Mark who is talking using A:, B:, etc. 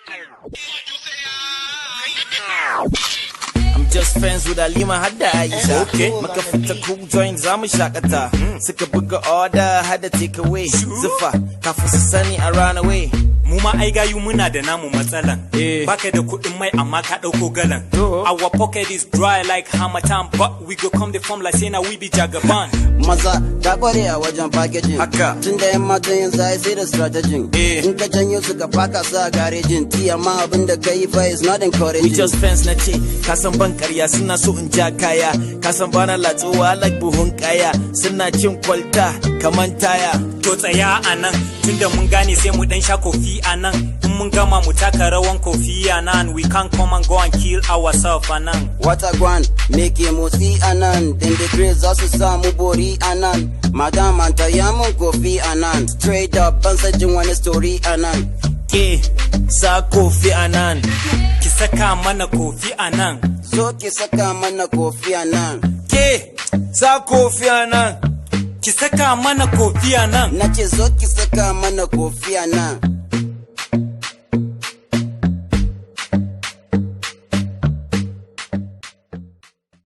A: I'm just friends with Alima hadda Aisha. Okay. Maka fita cool joint zamu shakata. Suka buga order hada take away. Zufa kafin su sani a run away.
B: Mu ma ai gayu muna da namu matsalan. Baka da kuɗin mai amma ka ɗauko galan. Our pocket is dry like Hamatan, but we go come the form like say na we be Jagaban.
C: Maza ta kware a wajen packaging.
A: Haka.
C: Tun da yan mata yin sai da strategy. In ka janyo suka faka sa garejin ti amma abin da kai fa is not encouraging.
A: We just friends na ce, ka san ban karya suna so in ja kaya. Ka san bana latsowa like buhun kaya. Suna cin kwalta kaman taya.
B: To tsaya a nan, tunda mun gane sai mu dan sha kofi a nan. In mun gama mu taka rawan kofi a nan. We can't come and go and kill ourselves a nan.
C: Wata gwan, make motsi a nan. Then the grace za su samu bori a nan. Madam an taya mun kofi a nan. Straight up ban sa jin wani story a nan.
A: Ke sa kofi a nan.
B: Ki saka mana kofi a nan.
C: So ki saka mana kofi a nan.
A: Ke sa kofi a nan.
B: Ki saka mana kofi a nan.
C: Nace zo ki saka mana kofi a nan.